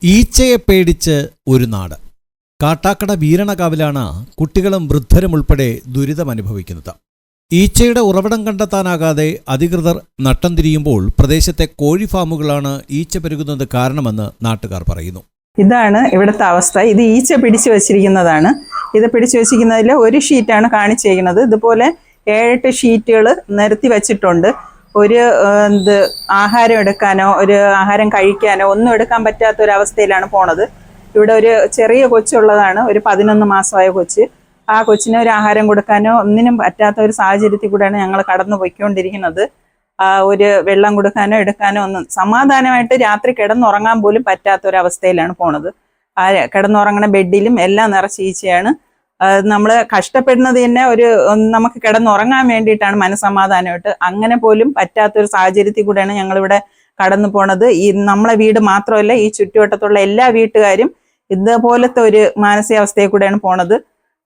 ഈച്ചയെ പേടിച്ച് ഒരു നാട്. കാട്ടാക്കട വീരണകാവിലാണ് കുട്ടികളും വൃദ്ധരും ഉൾപ്പെടെ ദുരിതമനുഭവിക്കുന്നത്. ഈച്ചയുടെ ഉറവിടം കണ്ടെത്താനാകാതെ അധികൃതർ നട്ടം തിരിയുമ്പോൾ പ്രദേശത്തെ കോഴി ഫാമുകളാണ് ഈച്ച പെരുകുന്നത് കാരണമെന്ന് നാട്ടുകാർ പറയുന്നു. ഇതാണ് ഇവിടുത്തെ അവസ്ഥ. ഇത് ഈച്ച പിടിച്ചു വച്ചിരിക്കുന്നതാണ്. ഇത് പിടിച്ചു വച്ചിരിക്കുന്നതിൽ ഒരു ഷീറ്റാണ് കാണിച്ചിരിക്കുന്നത്. ഇതുപോലെ 7-8 ഷീറ്റുകൾ നിരത്തി വെച്ചിട്ടുണ്ട്. ഒരു ആഹാരം എടുക്കാനോ ഒരു ആഹാരം കഴിക്കാനോ ഒന്നും എടുക്കാൻ പറ്റാത്തൊരവസ്ഥയിലാണ് പോണത്. ഇവിടെ ഒരു ചെറിയ കൊച്ചുള്ളതാണ്, ഒരു 11 മാസമായ കൊച്ച്. ആ കൊച്ചിന് ഒരു ആഹാരം കൊടുക്കാനോ ഒന്നിനും പറ്റാത്ത ഒരു സാഹചര്യത്തിൽ കൂടെയാണ് ഞങ്ങൾ കടന്നു പോയിക്കൊണ്ടിരിക്കുന്നത്. ഒരു വെള്ളം കൊടുക്കാനോ എടുക്കാനോ ഒന്നും സമാധാനമായിട്ട് രാത്രി കിടന്നുറങ്ങാൻ പോലും പറ്റാത്തൊരവസ്ഥയിലാണ് പോണത്. ആ കിടന്നുറങ്ങണ ബെഡിലും എല്ലാം നിറച്ച് ഈച്ചയാണ്. നമ്മൾ കഷ്ടപ്പെടുന്നത് തന്നെ നമുക്ക് കിടന്നുറങ്ങാൻ വേണ്ടിയിട്ടാണ്, മനസ്സമാധാനമായിട്ട്. അങ്ങനെ പോലും പറ്റാത്തൊരു സാഹചര്യത്തിൽ കൂടെയാണ് ഞങ്ങളിവിടെ കടന്നു പോണത്. ഈ നമ്മളെ വീട് മാത്രമല്ല, ഈ ചുറ്റുവട്ടത്തുള്ള എല്ലാ വീട്ടുകാരും ഇതുപോലത്തെ ഒരു മാനസികാവസ്ഥയിൽ കൂടെയാണ് പോണത്.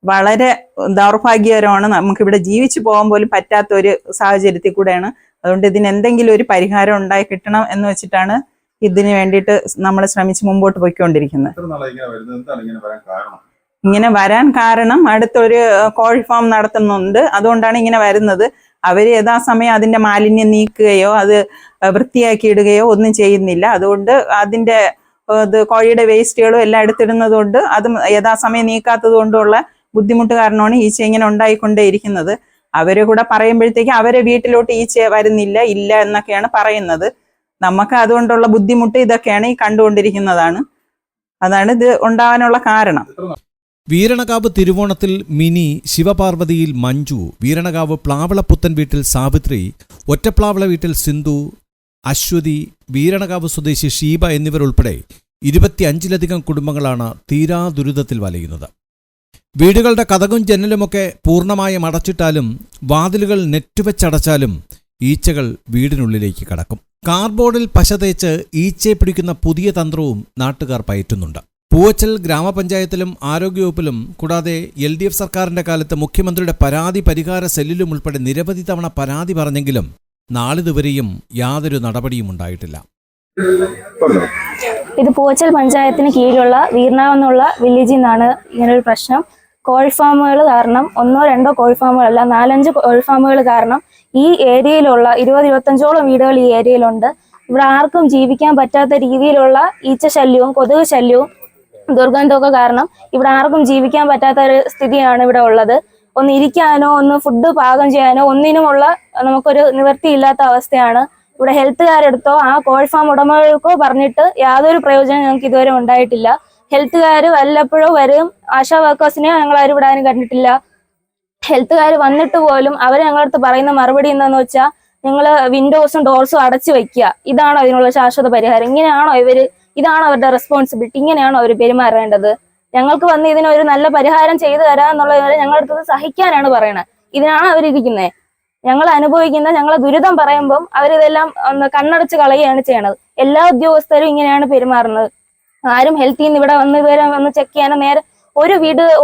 വളരെ ദൗർഭാഗ്യകരമാണ്. നമുക്കിവിടെ ജീവിച്ചു പോകാൻ പോലും പറ്റാത്ത ഒരു സാഹചര്യത്തിൽ കൂടെയാണ്. അതുകൊണ്ട് ഇതിന് എന്തെങ്കിലും ഒരു പരിഹാരം ഉണ്ടായി കിട്ടണം എന്ന് വെച്ചിട്ടാണ് ഇതിന് വേണ്ടിയിട്ട് നമ്മൾ ശ്രമിച്ച് മുമ്പോട്ട് പോയിക്കൊണ്ടിരിക്കുന്നത്. ഇങ്ങനെ വരാൻ കാരണം അടുത്തൊരു കോഴി ഫാം നടത്തുന്നുണ്ട്, അതുകൊണ്ടാണ് ഇങ്ങനെ വരുന്നത്. അവർ യഥാസമയം അതിന്റെ മാലിന്യം നീക്കുകയോ അത് വൃത്തിയാക്കി ഇടുകയോ ഒന്നും ചെയ്യുന്നില്ല. അതുകൊണ്ട് അതിന്റെ കോഴിയുടെ വേസ്റ്റുകളും എല്ലാം എടുത്തിടുന്നത് കൊണ്ട് അത് യഥാസമയം നീക്കാത്തത് കൊണ്ടുള്ള ബുദ്ധിമുട്ട് കാരണമാണ് ഈച്ച ഇങ്ങനെ ഉണ്ടായിക്കൊണ്ടേയിരിക്കുന്നത്. അവരെ കൂടെ പറയുമ്പോഴത്തേക്ക് അവരെ വീട്ടിലോട്ട് ഈച്ച വരുന്നില്ല, ഇല്ല എന്നൊക്കെയാണ് പറയുന്നത്. നമുക്ക് അതുകൊണ്ടുള്ള ബുദ്ധിമുട്ട് ഇതൊക്കെയാണ് ഈ കണ്ടുകൊണ്ടിരിക്കുന്നതാണ്. അതാണ് ഇത് ഉണ്ടാവാനുള്ള കാരണം. വീരണകാവ് തിരുവോണത്തിൽ മിനി, ശിവപാർവതിയിൽ മഞ്ജു, വീരണകാവ് പ്ലാവളപ്പുത്തൻ വീട്ടിൽ സാവിത്രി, ഒറ്റപ്ലാവള വീട്ടിൽ സിന്ധു, അശ്വതി, വീരണകാവ് സ്വദേശി ഷീബ എന്നിവരുൾപ്പെടെ 25ലധികം കുടുംബങ്ങളാണ് തീരാ ദുരിതത്തിൽ വലയുന്നത്. വീടുകളുടെ കതകും ജനലുമൊക്കെ പൂർണ്ണമായും അടച്ചിട്ടാലും വാതിലുകൾ നെറ്റുവെച്ചടച്ചാലും ഈച്ചകൾ വീടിനുള്ളിലേക്ക് കടക്കും. കാർബോർഡിൽ പശ തേച്ച് ഈച്ചയെ പിടിക്കുന്ന പുതിയ തന്ത്രവും നാട്ടുകാർ പയറ്റുന്നുണ്ട്. പൂവച്ചൽ ഗ്രാമപഞ്ചായത്തിലും ആരോഗ്യവകുപ്പിലും കൂടാതെ LDF സർക്കാരിന്റെ കാലത്ത് മുഖ്യമന്ത്രിയുടെ പരാതി പരിഹാര സെല്ലിലും ഉൾപ്പെടെ നിരവധി തവണ പരാതി പറഞ്ഞെങ്കിലും നാളിതുവരെയും യാതൊരു നടപടിയും ഉണ്ടായിട്ടില്ല. ഇത് പൂവച്ചൽ പഞ്ചായത്തിന് കീഴിലുള്ള വീരണകാവ് എന്നുള്ള വില്ലേജിൽ നിന്നാണ് ഇങ്ങനൊരു പ്രശ്നം. കോഴി ഫാമുകൾ കാരണം 1-2 കോഴി ഫാമുകളല്ല, 4-5 കോഴി ഫാമുകൾ കാരണം ഈ ഏരിയയിലുള്ള 20-25ഓളം വീടുകൾ ഈ ഏരിയയിലുണ്ട്. ഇവിടെ ആർക്കും ജീവിക്കാൻ പറ്റാത്ത രീതിയിലുള്ള ഈച്ച ശല്യവും കൊതുക് ശല്യവും ദുർഗന്ധമൊക്കെ കാരണം ഇവിടെ ആർക്കും ജീവിക്കാൻ പറ്റാത്ത ഒരു സ്ഥിതിയാണ് ഇവിടെ ഉള്ളത്. ഒന്ന് ഇരിക്കാനോ ഒന്ന് ഫുഡ് പാകം ചെയ്യാനോ ഒന്നിനുമുള്ള നമുക്കൊരു നിവൃത്തിയില്ലാത്ത അവസ്ഥയാണ്. ഇവിടെ ഹെൽത്തുകാരെടുത്തോ ആ കോഴി ഫാം ഉടമകൾക്കോ പറഞ്ഞിട്ട് യാതൊരു പ്രയോജനം ഞങ്ങൾക്ക് ഇതുവരെ ഉണ്ടായിട്ടില്ല. ഹെൽത്തുകാർ വല്ലപ്പോഴും വരും, ആശാ വർക്കേഴ്സിനെ ഞങ്ങളാരും ഇവിടെ ആരും കണ്ടിട്ടില്ല. ഹെൽത്തുകാർ വന്നിട്ട് പോലും അവർ ഞങ്ങളടുത്ത് പറയുന്ന മറുപടി എന്താണെന്ന് വെച്ചാൽ, നിങ്ങൾ വിൻഡോസും ഡോർസും അടച്ചു വെക്കുക, ഇതാണോ ഇതിനുള്ള ശാശ്വത പരിഹാരം? ഇതാണോ അവരുടെ റെസ്പോൺസിബിലിറ്റി? ഇങ്ങനെയാണോ അവർ പെരുമാറേണ്ടത്? ഞങ്ങൾക്ക് വന്ന് ഇതിനൊരു നല്ല പരിഹാരം ചെയ്തു തരാം എന്നുള്ളത് ഞങ്ങളടുത്തത് സഹിക്കാനാണ് പറയണത്. ഇതിനാണ് അവരിയ്ക്കുന്നത്. ഞങ്ങൾ അനുഭവിക്കുന്ന ഞങ്ങളെ ദുരിതം പറയുമ്പം അവരിതെല്ലാം കണ്ണടച്ച് കളയുകയാണ് ചെയ്യണത്. എല്ലാ ഉദ്യോഗസ്ഥരും ഇങ്ങനെയാണ് പെരുമാറുന്നത്. ആരും ഹെൽത്തിൽ നിന്ന് ഇവിടെ വന്ന് ചെക്ക് ചെയ്യാനോ നേരെ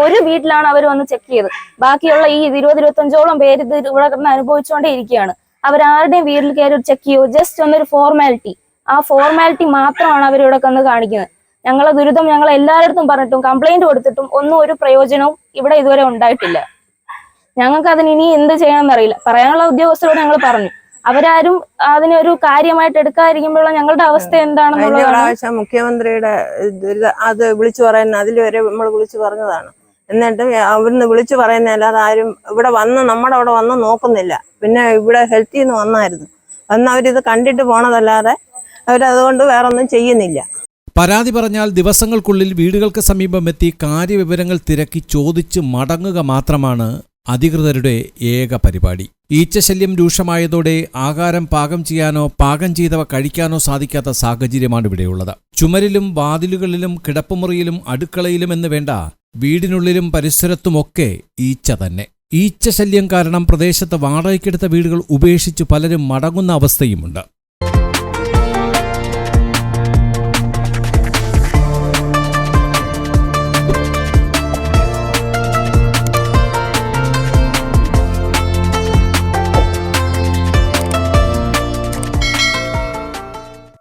ഒരു വീട്ടിലാണ് അവർ വന്ന് ചെക്ക് ചെയ്ത്. ബാക്കിയുള്ള ഈ 20-25ഓളം പേര് ഇത് ഇവിടെ കിടന്ന് അനുഭവിച്ചുകൊണ്ടേ ഇരിക്കുകയാണ്. അവരാരുടെയും വീട്ടിൽ കയറി ചെക്ക് ചെയ്യോ, ജസ്റ്റ് ഒന്നൊരു ഫോർമാലിറ്റി, ആ ഫോർമാലിറ്റി മാത്രമാണ് അവരിവിടെ വന്ന് കാണിക്കുന്നത്. ഞങ്ങളെ ദുരിതം ഞങ്ങൾ എല്ലാവരുടെ പറഞ്ഞിട്ടും കംപ്ലൈന്റ് കൊടുത്തിട്ടും ഒന്നും ഒരു പ്രയോജനവും ഇവിടെ ഇതുവരെ ഉണ്ടായിട്ടില്ല. ഞങ്ങൾക്ക് അതിന് ഇനി എന്ത് ചെയ്യണമെന്നറിയില്ല. പറയാനുള്ള ഉദ്യോഗസ്ഥരോട് ഞങ്ങൾ പറഞ്ഞു, അവരാരും അതിനൊരു കാര്യമായിട്ട് എടുക്കാതിരിക്കുമ്പോഴുള്ള ഞങ്ങളുടെ അവസ്ഥ എന്താണെന്നുള്ളത് മുഖ്യമന്ത്രിയുടെ അത് വിളിച്ചു പറയുന്ന അതിലുവരെ നമ്മൾ വിളിച്ചു പറഞ്ഞതാണ്. എന്നിട്ട് അവിടുന്ന് വിളിച്ചു പറയുന്നതല്ലാതെ ആരും ഇവിടെ വന്ന് നമ്മുടെ അവിടെ വന്ന് നോക്കുന്നില്ല. പിന്നെ ഇവിടെ ഹെൽത്തിൽ നിന്ന് വന്നായിരുന്നു, അവരിത് കണ്ടിട്ട് പോണതല്ലാതെ അവരതുകൊണ്ട് വേറൊന്നും ചെയ്യുന്നില്ല. പരാതി പറഞ്ഞാൽ ദിവസങ്ങൾക്കുള്ളിൽ വീടുകൾക്ക് സമീപമെത്തി കാര്യവിവരങ്ങൾ തിരക്കി ചോദിച്ച് മടങ്ങുക മാത്രമാണ് അധികൃതരുടെ ഏക പരിപാടി. ഈച്ചശല്യം രൂക്ഷമായതോടെ ആഹാരം പാകം ചെയ്യാനോ പാകം ചെയ്തവ കഴിക്കാനോ സാധിക്കാത്ത സാഹചര്യമാണ് ഇവിടെയുള്ളത്. ചുമരിലും വാതിലുകളിലും കിടപ്പുമുറിയിലും അടുക്കളയിലും എന്ന് വേണ്ട, വീടിനുള്ളിലും പരിസരത്തുമൊക്കെ ഈച്ച തന്നെ. ഈച്ചശല്യം കാരണം പ്രദേശത്ത് വാടകയ്ക്കെടുത്ത വീടുകൾ ഉപേക്ഷിച്ച് പലരും മടങ്ങുന്ന അവസ്ഥയുമുണ്ട്.